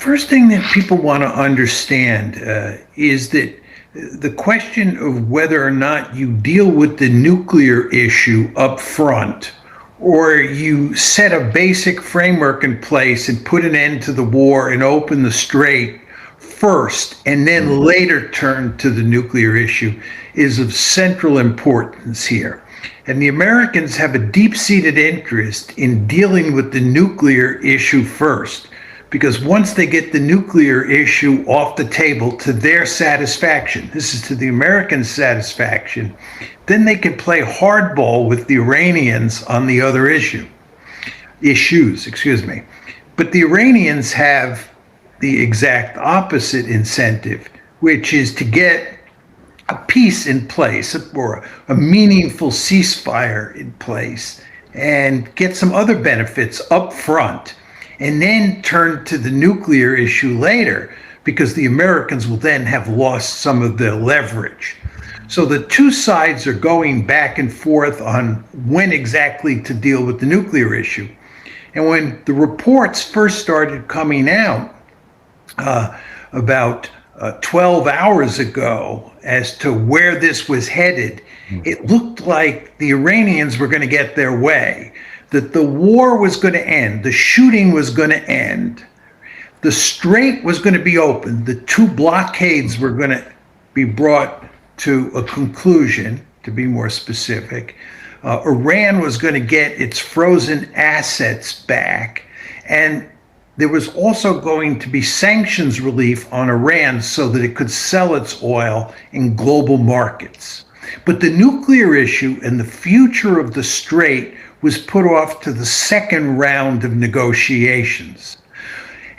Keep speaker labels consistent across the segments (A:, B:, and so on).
A: first thing that people want to understand is that the question of whether or not you deal with the nuclear issue up front, or you set a basic framework in place and put an end to the war and open the strait first, and then later turn to the nuclear issue, is of central importance here. And the Americans have a deep-seated interest in dealing with the nuclear issue first, because once they get the nuclear issue off the table to their satisfaction, this is to the American satisfaction, then they can play hardball with the Iranians on the other issues. But the Iranians have the exact opposite incentive, which is to get a peace in place, or a meaningful ceasefire in place, and get some other benefits up front, and then turn to the nuclear issue later, because the Americans will then have lost some of their leverage. So the two sides are going back and forth on when exactly to deal with the nuclear issue. And when the reports first started coming out about 12 hours ago as to where this was headed, it looked like the Iranians were going to get their way, that the war was going to end, the shooting was going to end, the strait was going to be opened, the two blockades were going to be brought to a conclusion, to be more specific. Iran was going to get its frozen assets back, and there was also going to be sanctions relief on Iran so that it could sell its oil in global markets. But the nuclear issue and the future of the strait was put off to the second round of negotiations.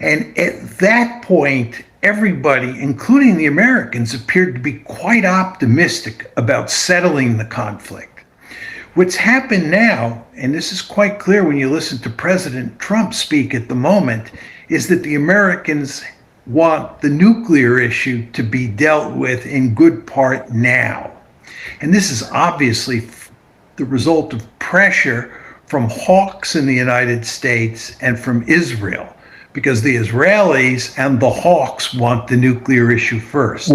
A: And at that point, everybody, including the Americans, appeared to be quite optimistic about settling the conflict. What's happened now, and this is quite clear when you listen to President Trump speak at the moment, is that the Americans want the nuclear issue to be dealt with in good part now. And this is obviously the result of pressure from hawks in the United States and from Israel, because the Israelis and the hawks want the nuclear issue first.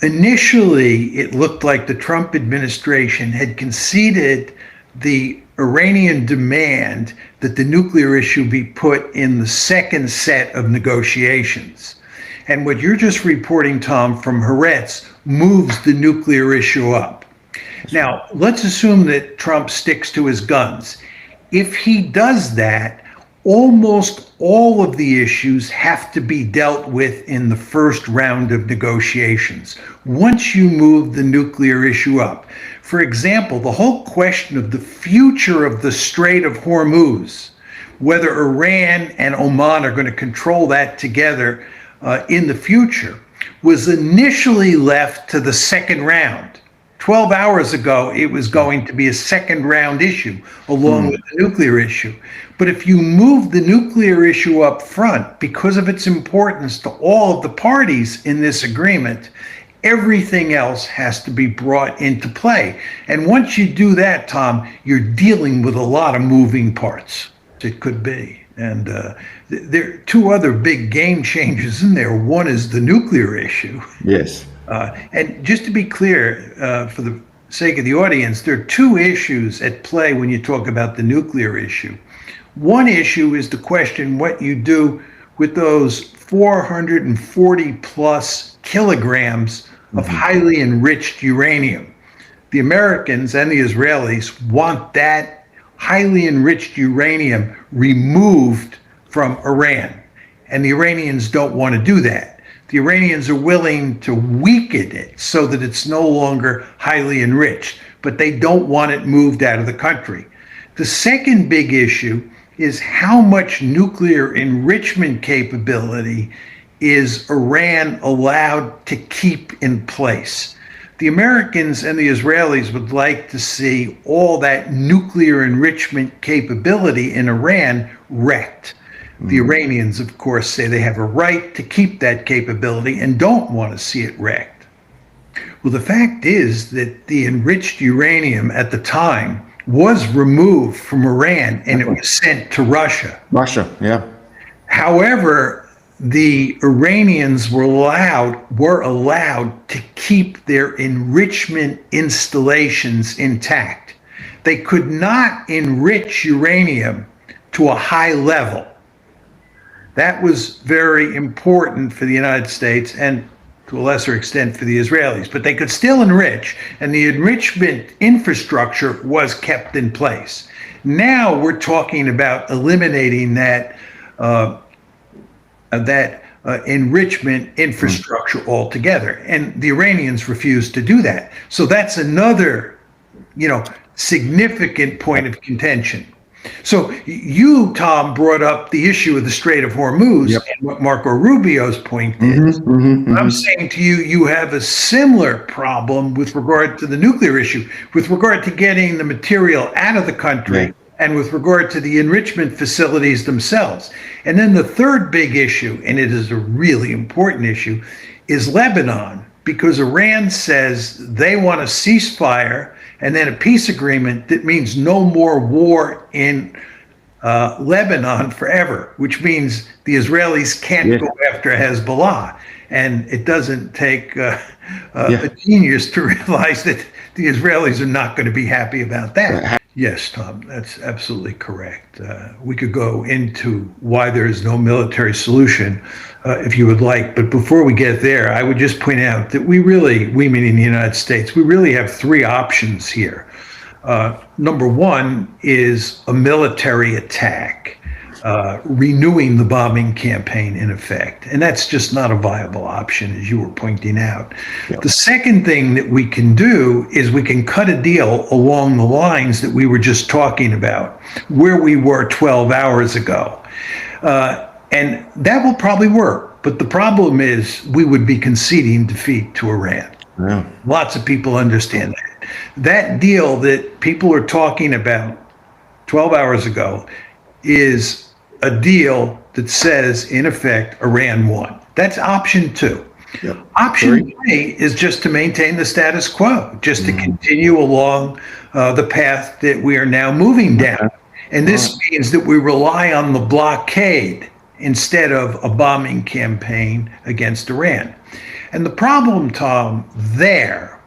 A: Initially, it looked like the Trump administration had conceded the Iranian demand that the nuclear issue be put in the second set of negotiations. And what you're just reporting, Tom, from Haaretz moves the nuclear issue up. Now, let's assume that Trump sticks to his guns. If he does that, almost all of the issues have to be dealt with in the first round of negotiations, once you move the nuclear issue up. For example, the whole question of the future of the Strait of Hormuz, whether Iran and Oman are going to control that together in the future, was initially left to the second round. 12 hours ago, it was going to be a second round issue along with the nuclear issue. But if you move the nuclear issue up front, because of its importance to all of the parties in this agreement, everything else has to be brought into play. And once you do that, Tom, you're dealing with a lot of moving parts. It could be. And there are two other big game changers in there. One is the nuclear issue.
B: Yes.
A: And just to be clear, for the sake of the audience, there are two issues at play when you talk about the nuclear issue. One issue is the question what you do with those 440 plus kilograms of highly enriched uranium. The Americans and the Israelis want that highly enriched uranium removed from Iran, and the Iranians don't want to do that. The Iranians are willing to weaken it so that it's no longer highly enriched, but they don't want it moved out of the country. The second big issue is how much nuclear enrichment capability is Iran allowed to keep in place. The Americans and the Israelis would like to see all that nuclear enrichment capability in Iran wrecked. The Iranians, of course, say they have a right to keep that capability and don't want to see it wrecked. Well, the fact is that the enriched uranium at the time was removed from Iran and it was sent to Russia.
B: Russia, yeah.
A: However, the Iranians were allowed to keep their enrichment installations intact. They could not enrich uranium to a high level. That was very important for the United States and to a lesser extent for the Israelis, but they could still enrich, and the enrichment infrastructure was kept in place. Now we're talking about eliminating that enrichment infrastructure altogether, and the Iranians refused to do that. So that's another, significant point of contention. So you, Tom, brought up the issue of the Strait of Hormuz, and what Marco Rubio's point is. I'm saying to you, you have a similar problem with regard to the nuclear issue, with regard to getting the material out of the country, and with regard to the enrichment facilities themselves. And then the third big issue, and it is a really important issue, is Lebanon, because Iran says they want a ceasefire and then a peace agreement that means no more war in Lebanon forever, which means the Israelis can't go after Hezbollah. And it doesn't take a genius to realize that the Israelis are not going to be happy about that. Yes, Tom, that's absolutely correct. We could go into why there is no military solution if you would like. But before we get there, I would just point out that we meaning the United States, we really have three options here. Number one is a military attack, renewing the bombing campaign in effect. And that's just not a viable option, as you were pointing out. The second thing that we can do is we can cut a deal along the lines that we were just talking about, where we were 12 hours ago. And that will probably work. But the problem is we would be conceding defeat to Iran. Lots of people understand that. That deal that people are talking about 12 hours ago is a deal that says, in effect, Iran won. That's option two. Option three is just to maintain the status quo, just to continue along the path that we are now moving down. And this means that we rely on the blockade instead of a bombing campaign against Iran. And the problem, Tom, there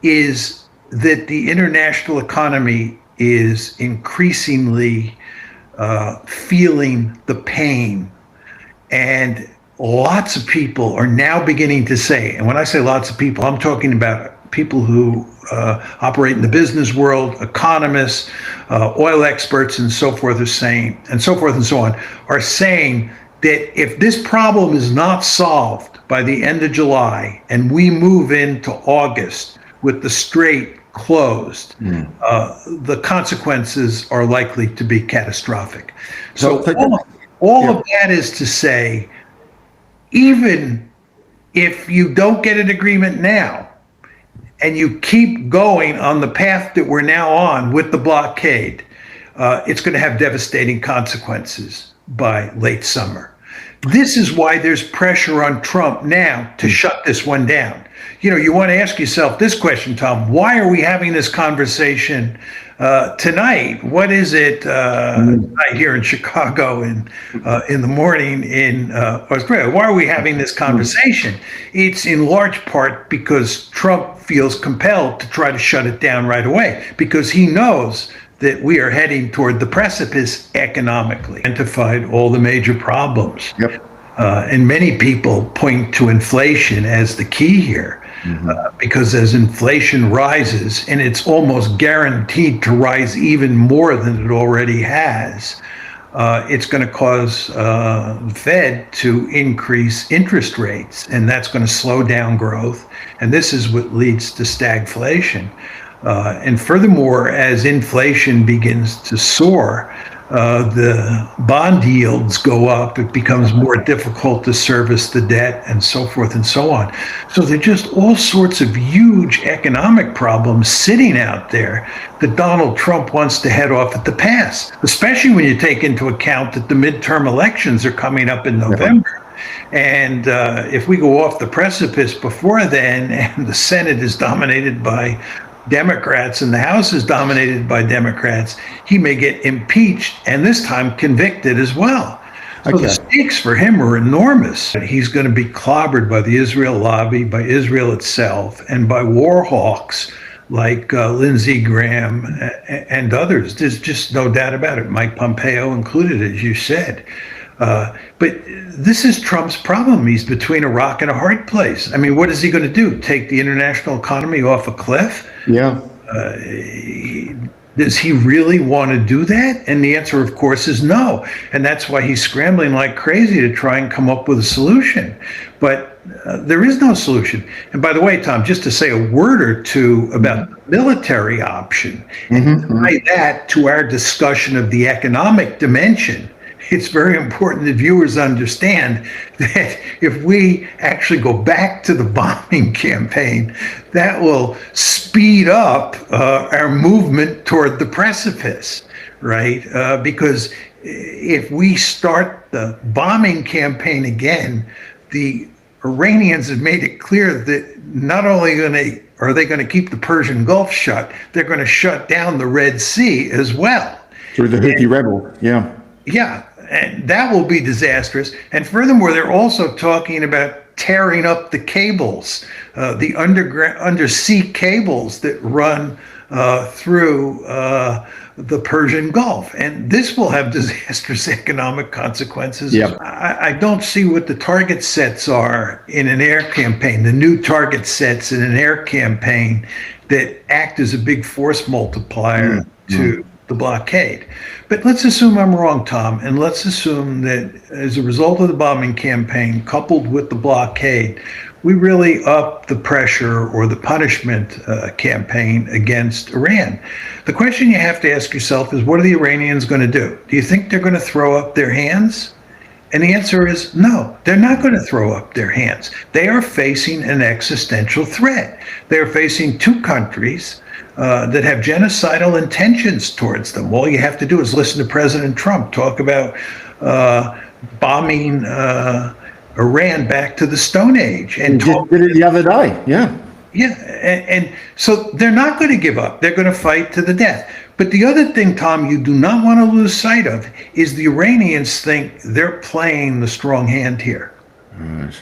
A: is that the international economy is increasingly feeling the pain. And lots of people are now beginning to say, and when I say lots of people, I'm talking about people who operate in the business world, economists, oil experts, and so forth are saying, and so forth and so on, are saying that if this problem is not solved by the end of July and we move into August with the strait closed, the consequences are likely to be catastrophic. So all of that is to say, even if you don't get an agreement now, and you keep going on the path that we're now on with the blockade, it's going to have devastating consequences by late summer. This is why there's pressure on Trump now to shut this one down. You want to ask yourself this question, Tom: why are we having this conversation tonight? What is it tonight here in Chicago and in the morning in Australia? Why are we having this conversation? It's in large part because Trump feels compelled to try to shut it down right away, because he knows that we are heading toward the precipice economically. Identified all the major problems. And many people point to inflation as the key here. Because as inflation rises, and it's almost guaranteed to rise even more than it already has, it's going to cause the Fed to increase interest rates, and that's going to slow down growth. And this is what leads to stagflation. And furthermore, as inflation begins to soar, the bond yields go up, it becomes more difficult to service the debt, and so forth and so on. So there are just all sorts of huge economic problems sitting out there that Donald Trump wants to head off at the pass, especially when you take into account that the midterm elections are coming up in November. And if we go off the precipice before then, and the Senate is dominated by Democrats and the House is dominated by Democrats, he may get impeached and this time convicted as well. So the
B: Okay.
A: stakes for him are enormous. He's going to be clobbered by the Israel lobby, by Israel itself, and by war hawks like Lindsey Graham and others. There's just no doubt about it. Mike Pompeo included, as you said. But this is Trump's problem. He's between a rock and a hard place. I mean, what is he going to do? Take the international economy off a cliff?
B: Yeah.
A: Does he really want to do that? And the answer, of course, is no. And that's why he's scrambling like crazy to try and come up with a solution. But there is no solution. And by the way, Tom, just to say a word or two about the military option, and tie that to our discussion of the economic dimension, it's very important that viewers understand that if we actually go back to the bombing campaign, that will speed up our movement toward the precipice, right? Because if we start the bombing campaign again, the Iranians have made it clear that not only are they going to keep the Persian Gulf shut, they're going to shut down the Red Sea as well.
B: Through the Houthi rebel. Yeah.
A: Yeah, and that will be disastrous. And furthermore, they're also talking about tearing up the cables, the undersea cables that run through the Persian Gulf. And this will have disastrous economic consequences.
B: Yep.
A: I don't see what the target sets are in an air campaign, the new target sets in an air campaign that act as a big force multiplier to the blockade. But let's assume I'm wrong, Tom, and let's assume that as a result of the bombing campaign, coupled with the blockade, we really up the pressure or the punishment campaign against Iran. The question you have to ask yourself is, what are the Iranians going to do? Do you think they're going to throw up their hands? And the answer is no, they're not going to throw up their hands. They are facing an existential threat. They're facing two countries that have genocidal intentions towards them. All you have to do is listen to President Trump talk about bombing Iran back to the Stone Age. And
B: just did it the other day. Yeah.
A: Yeah, and so they're not going to give up. They're going to fight to the death. But the other thing, Tom, you do not want to lose sight of is the Iranians think they're playing the strong hand here.
B: Right.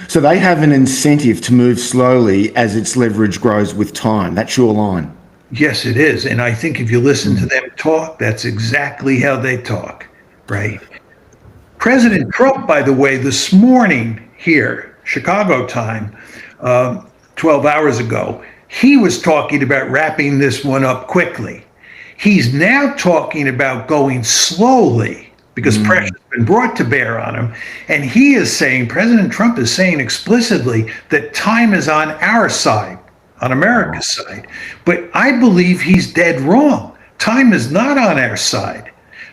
B: So they have an incentive to move slowly as its leverage grows with time. That's your line.
A: Yes, it is. And I think if you listen to them talk, that's exactly how they talk, right? President Trump, by the way, this morning here, Chicago time, 12 hours ago, he was talking about wrapping this one up quickly. He's now talking about going slowly because pressure's been brought to bear on him. And he is saying, President Trump is saying explicitly that time is on our side, on America's side. But I believe he's dead wrong. Time is not on our side.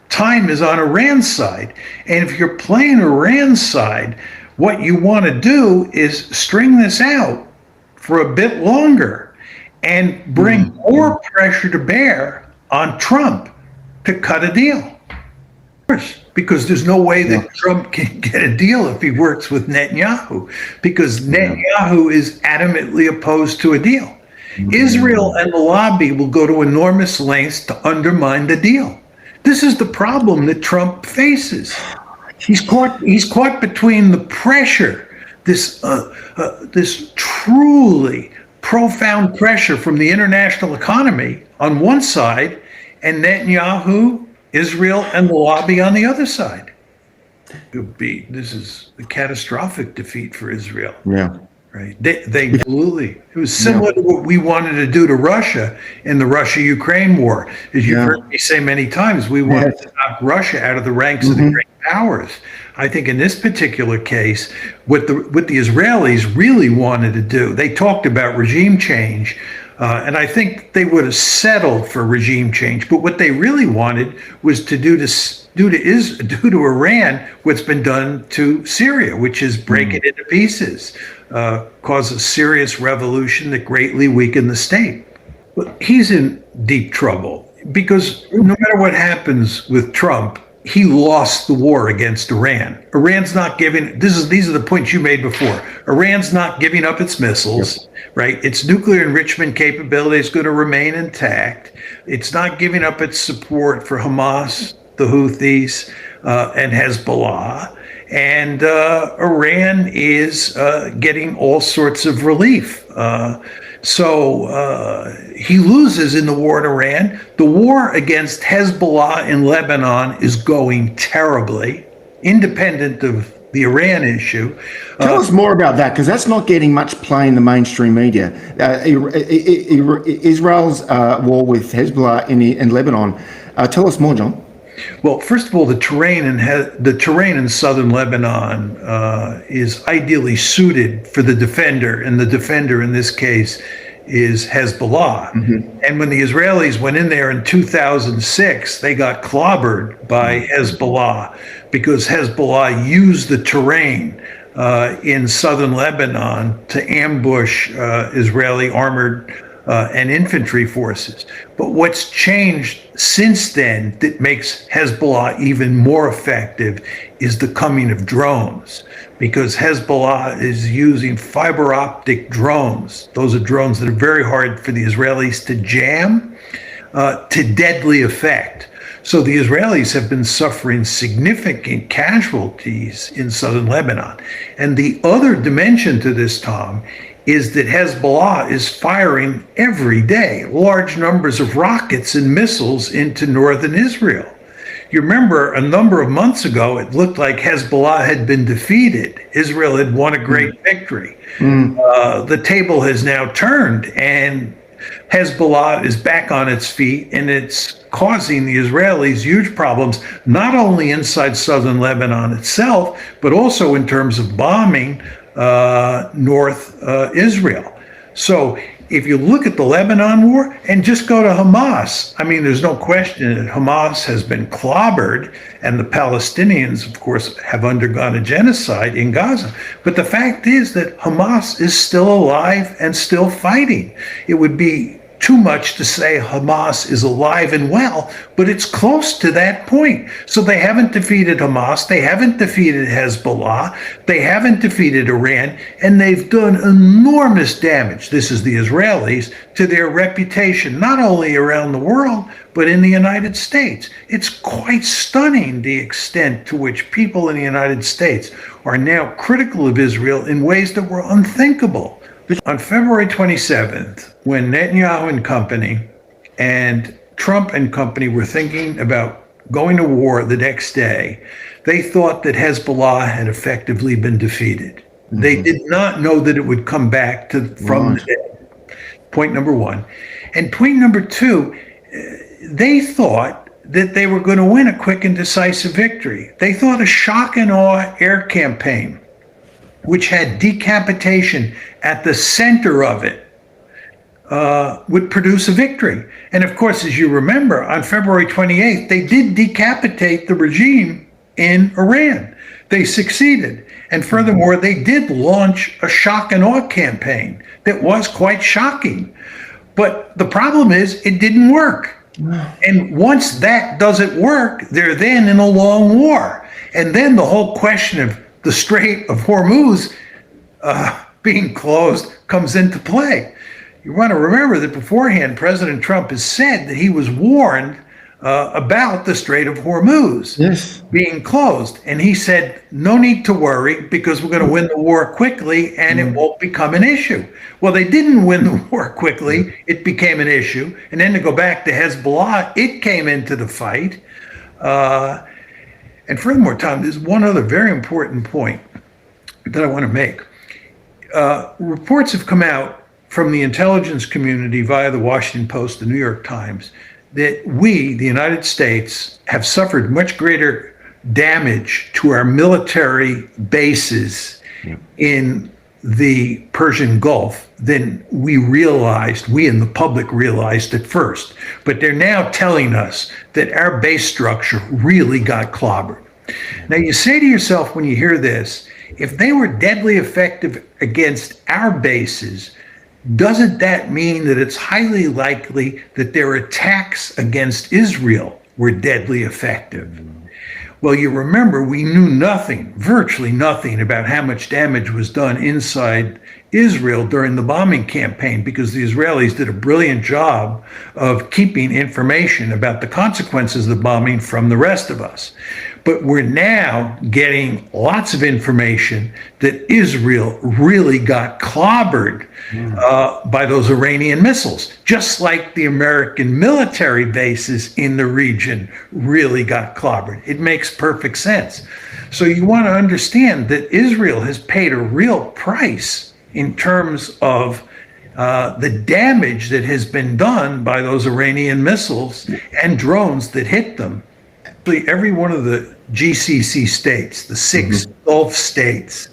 A: Time is on Iran's side. And if you're playing Iran's side, what you want to do is string this out for a bit longer and bring more pressure to bear on Trump to cut a deal. Of course, because there's no way that Trump can get a deal if he works with Netanyahu, because Netanyahu is adamantly opposed to a deal. Israel and the lobby will go to enormous lengths to undermine the deal. This is the problem that Trump faces. He's caught between the pressure, this truly profound pressure from the international economy on one side, and Netanyahu, Israel, and the lobby on the other side. This is a catastrophic defeat for Israel.
B: Yeah.
A: Right. They absolutely. It was similar to what we wanted to do to Russia in the Russia-Ukraine war. As you've heard me say many times, we wanted to knock Russia out of the ranks of the great powers. I think in this particular case, what the Israelis really wanted to do, they talked about regime change, and I think they would have settled for regime change. But what they really wanted was to do to Iran what's been done to Syria, which is break it into pieces, cause a serious revolution that greatly weakened the state. But he's in deep trouble because no matter what happens with Trump, he lost the war against Iran. Iran's not giving, these are the points you made before. Iran's not giving up its missiles, right? Its nuclear enrichment capability is going to remain intact. It's not giving up its support for Hamas, the Houthis. and Hezbollah, and Iran is getting all sorts of relief. So he loses in the war in Iran. The war against Hezbollah in Lebanon is going terribly, independent of the Iran issue.
B: Tell us more about that, because that's not getting much play in the mainstream media. Israel's war with Hezbollah in Lebanon. Tell us more, John.
A: Well, first of all, the terrain in southern Lebanon is ideally suited for the defender, and the defender in this case is Hezbollah. Mm-hmm. And when the Israelis went in there in 2006, they got clobbered by Hezbollah because Hezbollah used the terrain in southern Lebanon to ambush Israeli armored and infantry forces. But what's changed since then that makes Hezbollah even more effective is the coming of drones, because Hezbollah is using fiber optic drones. Those are drones that are very hard for the Israelis to jam to deadly effect. So the Israelis have been suffering significant casualties in southern Lebanon. And the other dimension to this, Tom, is that Hezbollah is firing every day large numbers of rockets and missiles into northern Israel. You remember a number of months ago, it looked like Hezbollah had been defeated. Israel had won a great victory. The table has now turned, and Hezbollah is back on its feet, and it's causing the Israelis huge problems, not only inside southern Lebanon itself, but also in terms of bombing North Israel. So if you look at the Lebanon war and just go to Hamas, I mean, there's no question that Hamas has been clobbered, and the Palestinians, of course, have undergone a genocide in Gaza. But the fact is that Hamas is still alive and still fighting. It would be too much to say Hamas is alive and well, but it's close to that point. So they haven't defeated Hamas, they haven't defeated Hezbollah, they haven't defeated Iran, and they've done enormous damage, this is the Israelis, to their reputation, not only around the world, but in the United States. It's quite stunning the extent to which people in the United States are now critical of Israel in ways that were unthinkable. On February 27th, when Netanyahu and company and Trump and company were thinking about going to war the next day, they thought that Hezbollah had effectively been defeated. Mm-hmm. They did not know that it would come back from the dead. Point number one. And point number two, they thought that they were going to win a quick and decisive victory. They thought a shock and awe air campaign, which had decapitation at the center of it, would produce a victory. And of course, as you remember, on February 28th, they did decapitate the regime in Iran. They succeeded. And furthermore, they did launch a shock and awe campaign that was quite shocking. But the problem is it didn't work. And once that doesn't work, they're then in a long war. And then the whole question of the Strait of Hormuz being closed comes into play. You want to remember that beforehand, President Trump has said that he was warned about the Strait of Hormuz being closed. And he said, no need to worry, because we're going to win the war quickly and it won't become an issue. Well, they didn't win the war quickly. It became an issue. And then to go back to Hezbollah, it came into the fight. And furthermore, Tom, there's one other very important point that I want to make. Reports have come out from the intelligence community via the Washington Post, the New York Times, that we, the United States, have suffered much greater damage to our military bases in the Persian Gulf than we realized, we in the public realized at first. But they're now telling us that our base structure really got clobbered. Now you say to yourself when you hear this, if they were deadly effective against our bases, doesn't that mean that it's highly likely that their attacks against Israel were deadly effective? Well, you remember we knew nothing, virtually nothing, about how much damage was done inside Israel during the bombing campaign, because the Israelis did a brilliant job of keeping information about the consequences of the bombing from the rest of us. But we're now getting lots of information that Israel really got clobbered by those Iranian missiles, just like the American military bases in the region really got clobbered. It makes perfect sense. So you want to understand that Israel has paid a real price in terms of the damage that has been done by those Iranian missiles and drones that hit them. Every one of the GCC states, the six Gulf states,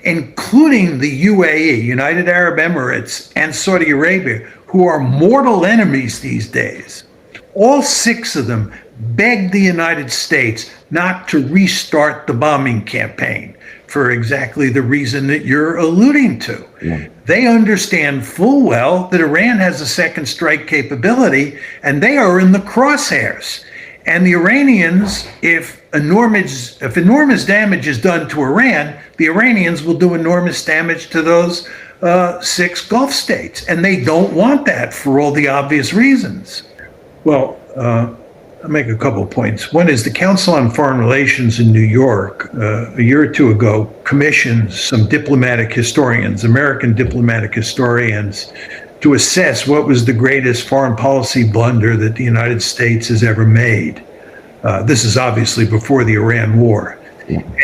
A: including the UAE, United Arab Emirates, and Saudi Arabia, who are mortal enemies these days, all six of them begged the United States not to restart the bombing campaign for exactly the reason that you're alluding to. Yeah. They understand full well that Iran has a second strike capability, and they are in the crosshairs. And the Iranians, if enormous damage is done to Iran, the Iranians will do enormous damage to those six Gulf states. And they don't want that for all the obvious reasons. Well, I'll make a couple of points. One is the Council on Foreign Relations in New York, a year or two ago, commissioned some diplomatic historians, American diplomatic historians, to assess what was the greatest foreign policy blunder that the United States has ever made. This is obviously before the Iran war.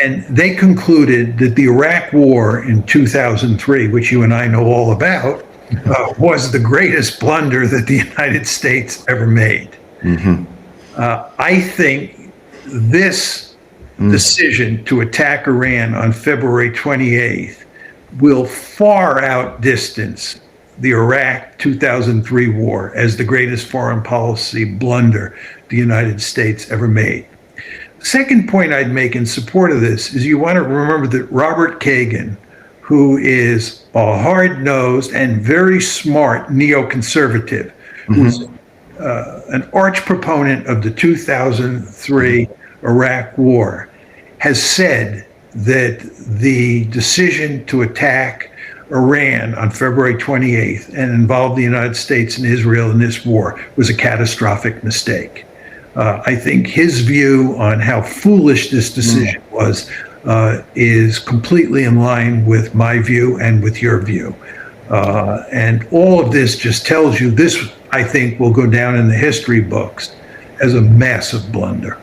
A: And they concluded that the Iraq war in 2003, which you and I know all about, was the greatest blunder that the United States ever made. I think this decision to attack Iran on February 28th will far outdistance the Iraq 2003 war as the greatest foreign policy blunder the United States ever made. The second point I'd make in support of this is you want to remember that Robert Kagan, who is a hard-nosed and very smart neoconservative, who's an arch proponent of the 2003 Iraq war, has said that the decision to attack Iran on February 28th and involve the United States and Israel in this war was a catastrophic mistake. I think his view on how foolish this decision was is completely in line with my view and with your view. And all of this just tells you this, I think, will go down in the history books as a massive blunder.